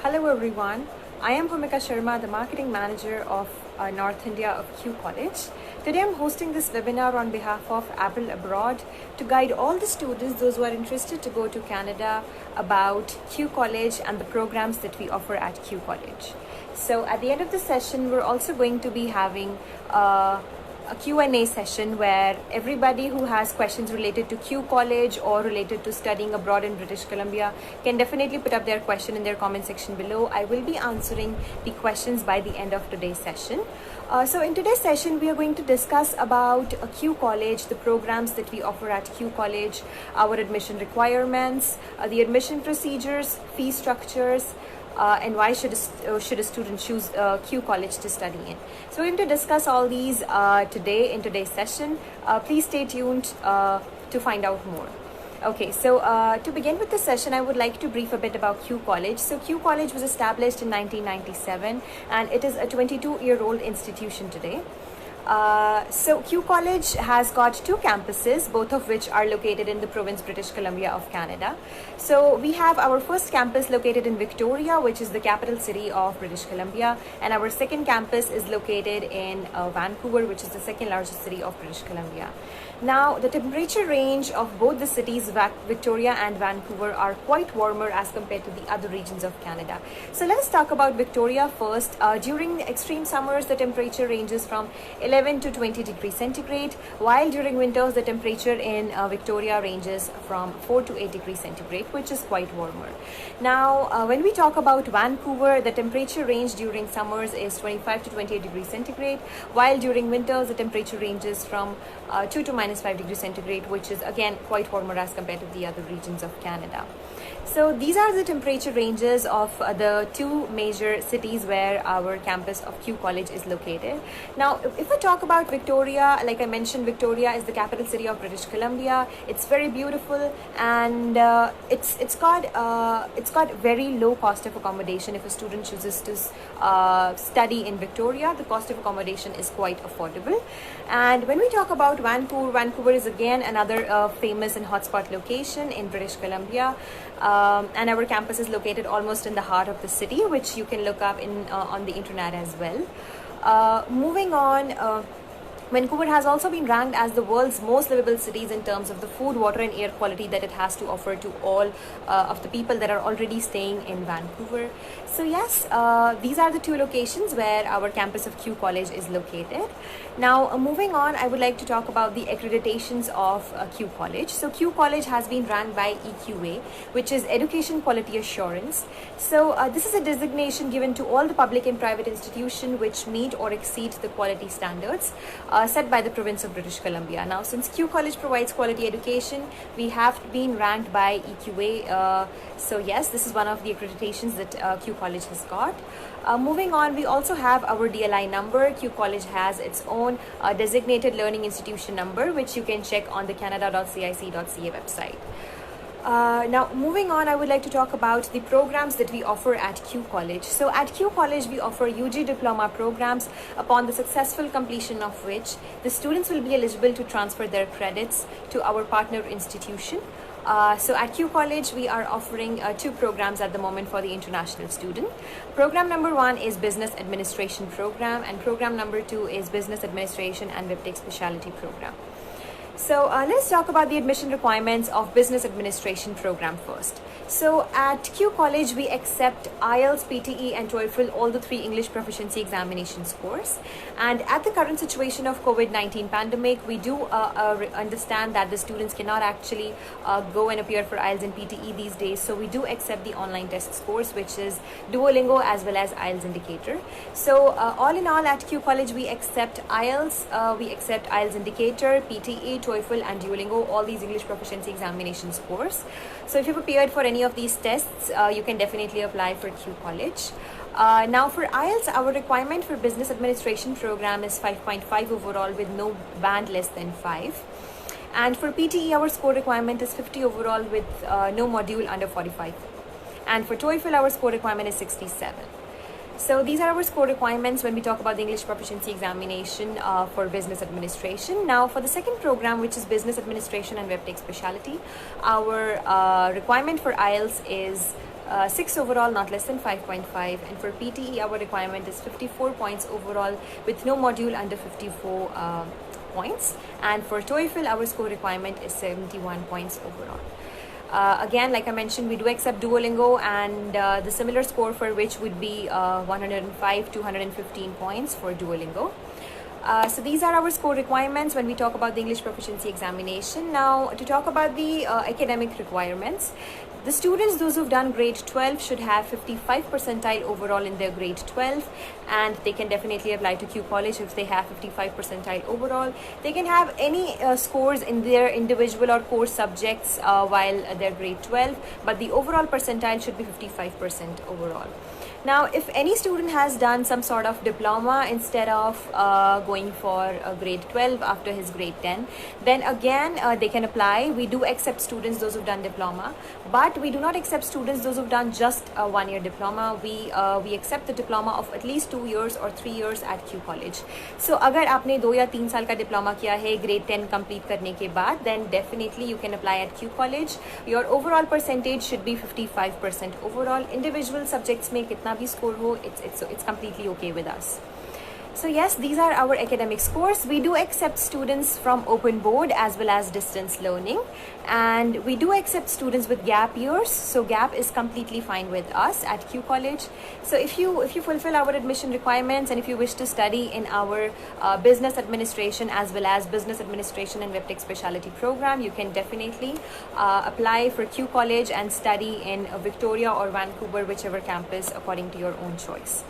Hello everyone, I am Bhumika Sharma, the Marketing Manager of North India of Q College. Today I'm hosting this webinar on behalf of Apple Abroad to guide all the students, those who are interested to go to Canada, about Q College and the programs that we offer at Q College. So at the end of the session, we're also going to be having a Q&A session where everybody who has questions related to Q College or related to studying abroad in British Columbia can definitely put up their question in their comment section below. I will be answering the questions by the end of today's session. So in today's session, we are going to discuss about Q College, the programs that we offer at Q College, our admission requirements, the admission procedures, fee structures, and why should a student choose Q College to study in. So we're going to discuss all these today in today's session. Please stay tuned to find out more. Okay, so to begin with the session, I would like to brief a bit about Q College. So Q College was established in 1997 and it is a 22-year-old institution today. So Q College has got two campuses, both of which are located in the province British Columbia of Canada. So we have our first campus located in Victoria, which is the capital city of British Columbia, and our second campus is located in Vancouver, which is the second largest city of British Columbia. Now, the temperature range of both the cities, Victoria and Vancouver, are quite warmer as compared to the other regions of Canada. So let us talk about Victoria first. During extreme summers, the temperature ranges from 11 to 20 degrees centigrade, while during winters, the temperature in Victoria ranges from 4 to 8 degrees centigrade, which is quite warmer. Now, when we talk about Vancouver, the temperature range during summers is 25 to 28 degrees centigrade, while during winters, the temperature ranges from 2 to minus 5 degrees centigrade, which is again quite warmer as compared to the other regions of Canada. So these are the temperature ranges of the two major cities where our campus of Q College is located. Now, if I talk about Victoria, like I mentioned, Victoria is the capital city of British Columbia. It's very beautiful, and it's got very low cost of accommodation. If a student chooses to study in Victoria, the cost of accommodation is quite affordable. And when we talk about Vancouver, Vancouver is again another famous and hotspot location in British Columbia. And our campus is located almost in the heart of the city, which you can look up on the internet as well. Moving on, Vancouver has also been ranked as the world's most livable cities in terms of the food, water and air quality that it has to offer to all of the people that are already staying in Vancouver. So yes, these are the two locations where our campus of Q College is located. Now, moving on, I would like to talk about the accreditations of Q College. So Q College has been ranked by EQA, which is Education Quality Assurance. So this is a designation given to all the public and private institutions which meet or exceed the quality standards set by the province of British Columbia. Now, since Q College provides quality education, we have been ranked by EQA. So yes, this is one of the accreditations that Q College has got. Moving on, we also have our DLI number. Q College has its own designated learning institution number, which you can check on the canada.cic.ca website. Now, moving on, I would like to talk about the programs that we offer at Q College. So at Q College, we offer UG diploma programs, upon the successful completion of which the students will be eligible to transfer their credits to our partner institution. So at Q College, we are offering two programs at the moment for the international student. Program number 1 is Business Administration Program, and program number 2 is Business Administration and WebTech Specialty Program. So let's talk about the admission requirements of Business Administration Program first. So at Q College, we accept IELTS, PTE and TOEFL, all the 3 English proficiency examination scores. And at the current situation of COVID-19 pandemic, we do understand that the students cannot actually go and appear for IELTS and PTE these days. So we do accept the online test scores, which is Duolingo as well as IELTS Indicator. So all in all, at Q College, we accept IELTS, Indicator, PTE, TOEFL and Duolingo, all these English proficiency examination scores. So if you've appeared for any of these tests, you can definitely apply for Q College. Now for IELTS, our requirement for Business Administration Program is 5.5 overall with no band less than 5. And for PTE, our score requirement is 50 overall with no module under 45. And for TOEFL, our score requirement is 67. So these are our score requirements when we talk about the English proficiency examination for business administration. Now for the second program, which is business administration and WebTech specialty, our requirement for IELTS is 6 overall, not less than 5.5. And for PTE, our requirement is 54 points overall with no module under 54 points. And for TOEFL, our score requirement is 71 points overall. Again, like I mentioned, we do accept Duolingo, and the similar score for which would be 105 to 115 points for Duolingo. So these are our score requirements when we talk about the English proficiency examination. Now, to talk about the academic requirements, the students, those who've done grade 12, should have 55 percentile overall in their grade 12, and they can definitely apply to Q College if they have 55 percentile overall. They can have any scores in their individual or course subjects while they're grade 12, but the overall percentile should be 55% overall. Now, if any student has done some sort of diploma instead of going for grade 12 after his grade 10, then again they can apply. We do accept students, those who've done diploma, but we do not accept students, those who've done just a 1-year diploma. We accept the diploma of at least 2 years or 3 years at Q College. So, अगर आपने 2 या 3 साल का diploma किया है grade 10 complete करने के बाद, then definitely you can apply at Q College. Your overall percentage should be 55% overall. Individual subjects में कितना भी score हो, it's completely okay with us. So yes, these are our academic scores. We do accept students from open board as well as distance learning, and we do accept students with gap years. So gap is completely fine with us at Q College. So if you fulfill our admission requirements, and if you wish to study in our business administration as well as business administration and web tech specialty program, you can definitely apply for Q College and study in Victoria or Vancouver, whichever campus according to your own choice.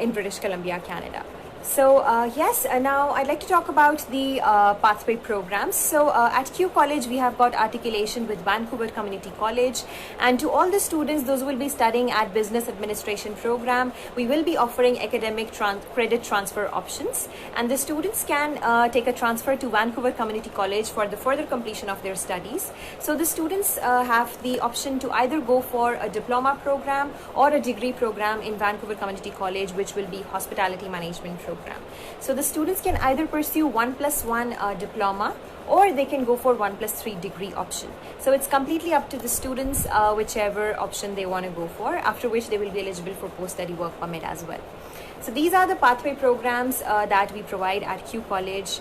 In British Columbia, Canada. So yes, now I'd like to talk about the pathway programs. So at Q College, we have got articulation with Vancouver Community College, and to all the students, those who will be studying at business administration program, we will be offering academic credit transfer options, and the students can take a transfer to Vancouver Community College for the further completion of their studies. So the students have the option to either go for a diploma program or a degree program in Vancouver Community College, which will be hospitality management program. So the students can either pursue 1+1 diploma, or they can go for 1+3 degree option. So it's completely up to the students, whichever option they want to go for, after which they will be eligible for post-study work permit as well. So these are the pathway programs that we provide at Q College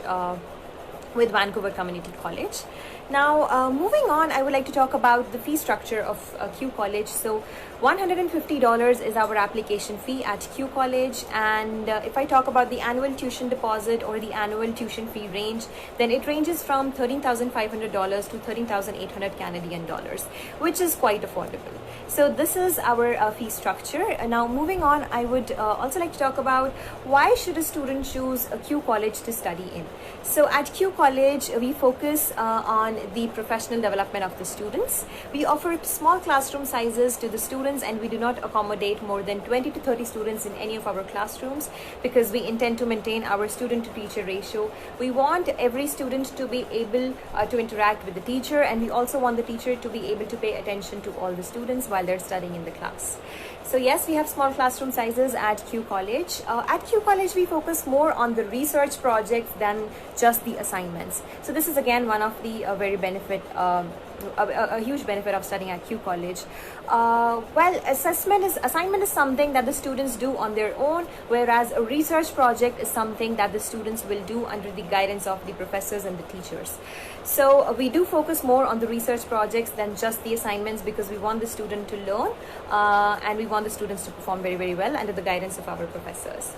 with Vancouver Community College. Now, moving on, I would like to talk about the fee structure of Q College. So $150 is our application fee at Q College, and if I talk about the annual tuition deposit or the annual tuition fee range, then it ranges from $13,500 to $13,800 Canadian dollars, which is quite affordable. So this is our fee structure. Now moving on, I would also like to talk about why should a student choose a Q College to study in. So at Q College, we focus on the professional development of the students. We offer small classroom sizes to the students, and we do not accommodate more than 20 to 30 students in any of our classrooms, because we intend to maintain our student to teacher ratio. We want every student to be able to interact with the teacher, and we also want the teacher to be able to pay attention to all the students while they're studying in the class. So yes, we have small classroom sizes at Q College. At Q College, we focus more on the research projects than just the assignments. So this is again one of the a huge benefit of studying at Q College. Well, assignment is something that the students do on their own, whereas a research project is something that the students will do under the guidance of the professors and the teachers. So we do focus more on the research projects than just the assignments, because we want the student to learn and we want the students to perform very, very well under the guidance of our professors.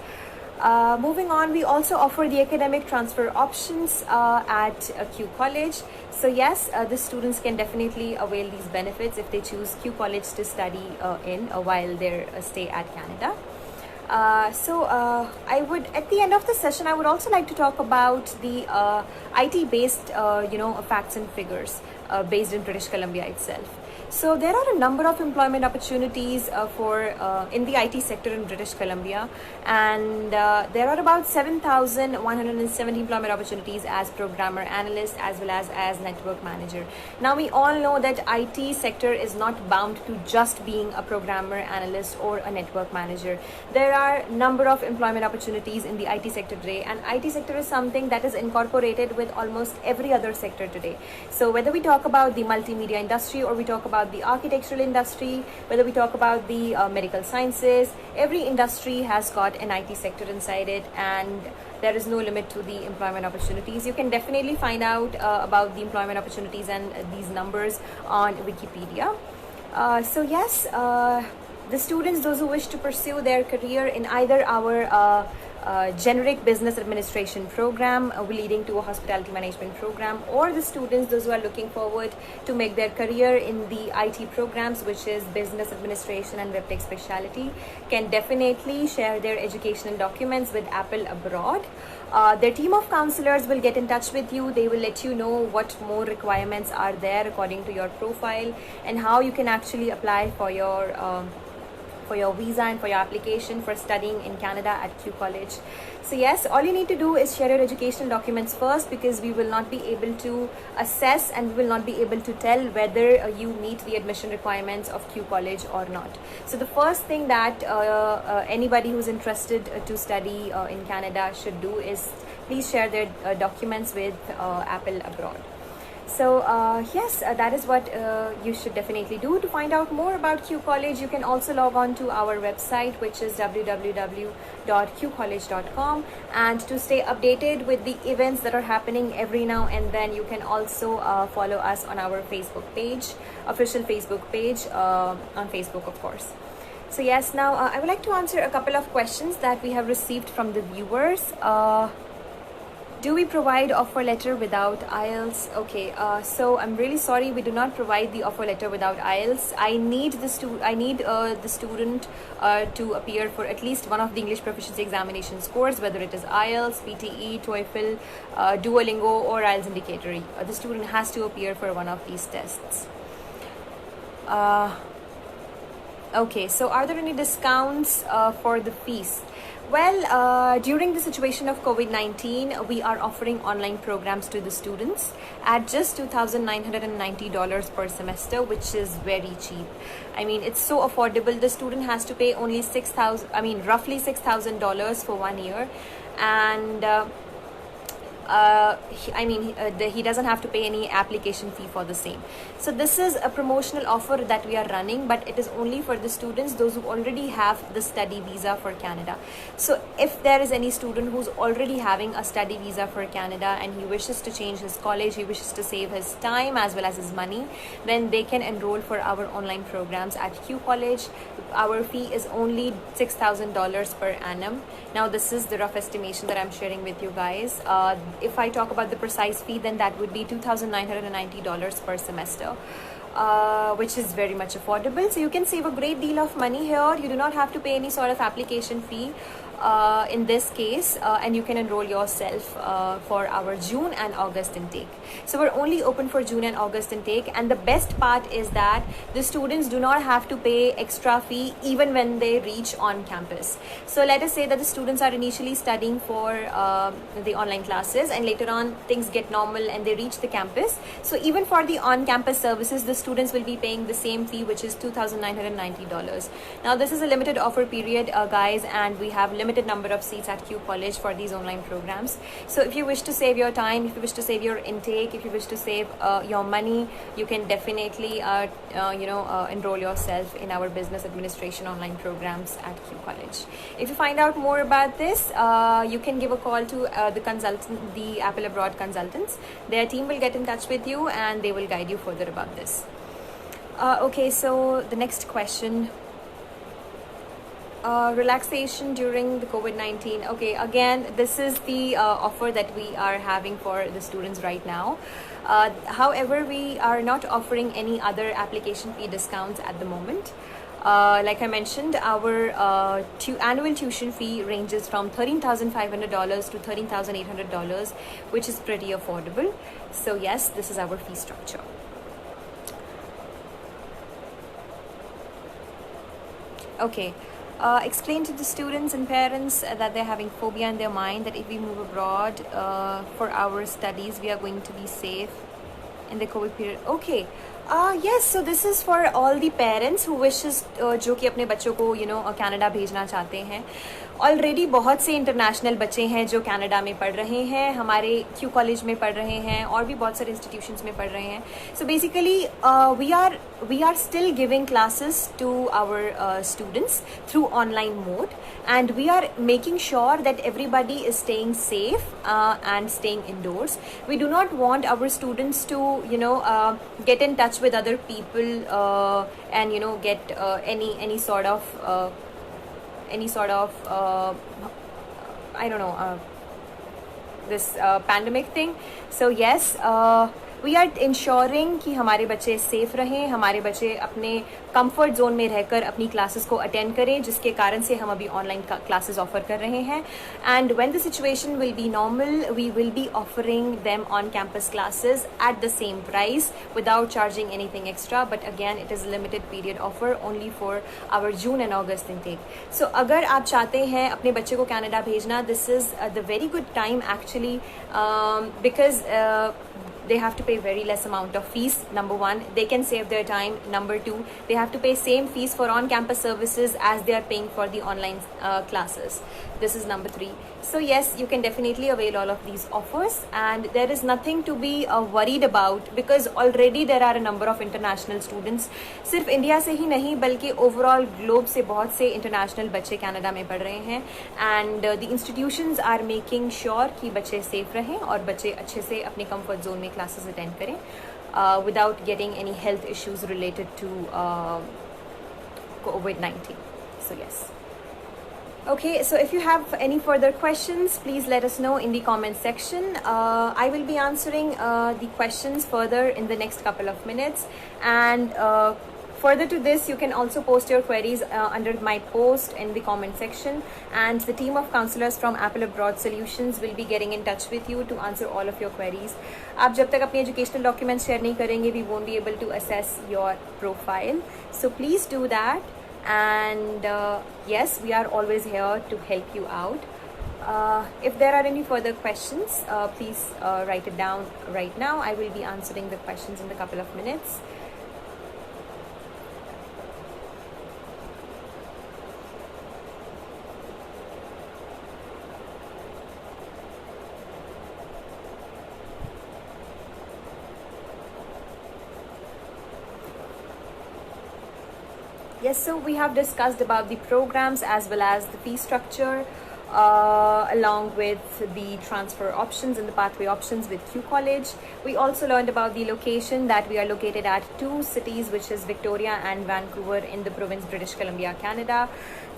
Moving on, we also offer the academic transfer options at Q College. So yes, the students can definitely avail these benefits if they choose Q College to study in while their stay at Canada. I would, at the end of the session, I would also like to talk about the IT-based, facts and figures based in British Columbia itself. So there are a number of employment opportunities in the IT sector in British Columbia, and there are about 7,170 employment opportunities as programmer analyst as well as network manager. Now we all know that IT sector is not bound to just being a programmer analyst or a network manager. There are a number of employment opportunities in the IT sector today, and IT sector is something that is incorporated with almost every other sector today. So whether we talk about the multimedia industry or we talk about about the architectural industry, whether we talk about the medical sciences, every industry has got an IT sector inside it, and there is no limit to the employment opportunities. You can definitely find out about the employment opportunities and these numbers on Wikipedia. So yes, the students, those who wish to pursue their career in either our generic business administration program leading to a hospitality management program, or the students, those who are looking forward to make their career in the IT programs, which is business administration and web tech specialty, can definitely share their educational documents with Apple Abroad. Their team of counselors will get in touch with you. They will let you know what more requirements are there according to your profile, and how you can actually apply for your visa and for your application for studying in Canada at Q College. So yes, all you need to do is share your educational documents first, because we will not be able to assess and we will not be able to tell whether you meet the admission requirements of Q College or not. So the first thing that anybody who's interested to study in Canada should do is please share their documents with Apple Abroad. So yes, that is what you should definitely do. To find out more about Q College, you can also log on to our website, which is www.qcollege.com, and to stay updated with the events that are happening every now and then, you can also follow us on our Facebook page, official Facebook page on Facebook, of course. So yes, now I would like to answer a couple of questions that we have received from the viewers. Do we provide offer letter without IELTS? Okay, so I'm really sorry, we do not provide the offer letter without IELTS. I need the student to appear for at least one of the English proficiency examination scores, whether it is IELTS, PTE, TOEFL, Duolingo, or IELTS indicator. The student has to appear for one of these tests. Okay, so are there any discounts for the fees? Well, during the situation of COVID-19, we are offering online programs to the students at just $2,990 per semester, which is very cheap. I mean, it's so affordable. The student has to pay only roughly $6,000 for 1 year, and he doesn't have to pay any application fee for the same. So this is a promotional offer that we are running, but it is only for the students, those who already have the study visa for Canada. So if there is any student who's already having a study visa for Canada and he wishes to change his college, he wishes to save his time as well as his money, then they can enroll for our online programs at Q College. Our fee is only $6,000 per annum. Now this is the rough estimation that I'm sharing with you guys. If I talk about the precise fee, then that would be $2,990 per semester, which is very much affordable. So you can save a great deal of money here. You do not have to pay any sort of application fee in this case, and you can enroll yourself for our June and August intake. So we're only open for June and August intake, and the best part is that the students do not have to pay extra fee even when they reach on campus. So let us say that the students are initially studying for the online classes, and later on things get normal and they reach the campus. So even for the on-campus services, the students will be paying the same fee, which is $2,990. Now this is a limited offer period, guys, and we have limited number of seats at Q College for these online programs. So if you wish to save your time, if you wish to save your intake, if you wish to save your money, you can definitely enroll yourself in our business administration online programs at Q College. If you find out more about this, you can give a call to the Apple Abroad consultants. Their team will get in touch with you and they will guide you further about this. Okay, so the next question. Relaxation during the COVID-19. Okay, again, this is the offer that we are having for the students right now. However, we are not offering any other application fee discounts at the moment. Like I mentioned, our annual tuition fee ranges from $13,500 to $13,800, which is pretty affordable. So yes, this is our fee structure. Okay. Explain to the students and parents that they're having phobia in their mind that if we move abroad for our studies, we are going to be safe in the COVID period. Okay, Yes, so this is for all the parents who wishes जो कि अपने बच्चों को Canada भेजना चाहते हैं. Already बहुत से इंटरनेशनल बच्चे हैं जो कनाडा में पढ़ रहे हैं, हमारे क्यू कॉलेज में पढ़ रहे हैं और भी बहुत सारे इंस्टीट्यूशंस में पढ़ रहे हैं. So basically we are still giving classes to our students through online mode, and we are making sure that everybody is staying safe and staying indoors. We do not want our students to get in touch with other people and get any sort of I don't know, this pandemic thing. So yes, we are ensuring कि हमारे बच्चे safe रहें, हमारे बच्चे अपने comfort zone में रहकर अपनी क्लासेस को अटेंड करें, जिसके कारण से हम अभी ऑनलाइन क्लासेस ऑफर कर रहे हैं. And when the situation will be normal, we will be offering them on campus classes at the same price without charging anything extra. But again it is limited period offer only for our June and August intake. So अगर आप चाहते हैं अपने बच्चे को Canada भेजना, this is the very good time actually, because they have to pay very less amount of fees. Number one, they can save their time. Number two, they have to pay same fees for on-campus services as they are paying for the online classes. This is number three. So yes, you can definitely avail all of these offers, and there is nothing to be worried about, because already there are a number of international students. सिर्फ India से ही नहीं बल्कि overall globe से बहुत से international बच्चे Canada में पढ़ रहे हैं. And the institutions are making sure कि बच्चे सेफ रहें और बच्चे अच्छे से अपने कंफर्ट जोन में क्लासेस अटेंड करें without getting any health issues related to COVID-19. So yes. Okay, so if you have any further questions, please let us know in the comment section. I will be answering the questions further in the next couple of minutes. And further to this, you can also post your queries under my post in the comment section. And the team of counselors from Apple Abroad Solutions will be getting in touch with you to answer all of your queries. आप जब तक अपने educational documents share नहीं करेंगे, we won't be able to assess your profile. So please do that. And yes, we are always here to help you out. If there are any further questions, please write it down right now. I will be answering the questions in a couple of minutes. Yes, so we have discussed about the programs as well as the fee structure, along with the transfer options and the pathway options with Q College. We also learned about the location, that we are located at 2 cities, which is Victoria and Vancouver in the province British Columbia, Canada.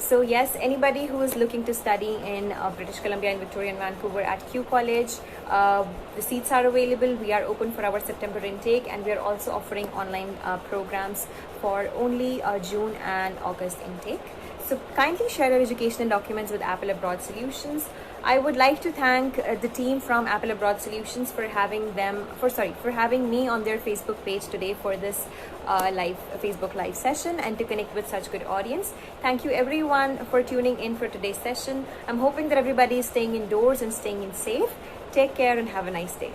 So yes, anybody who is looking to study in British Columbia and Victoria and Vancouver at Q College, the seats are available. We are open for our September intake, and we are also offering online programs for only June and August intake. So kindly share your educational documents with Apple Abroad Solutions. I would like to thank the team from Apple Abroad Solutions for having me on their Facebook page today for this Facebook live session, and to connect with such good audience. Thank you everyone for tuning in for today's session. I'm hoping that everybody is staying indoors and staying in safe. Take care and have a nice day.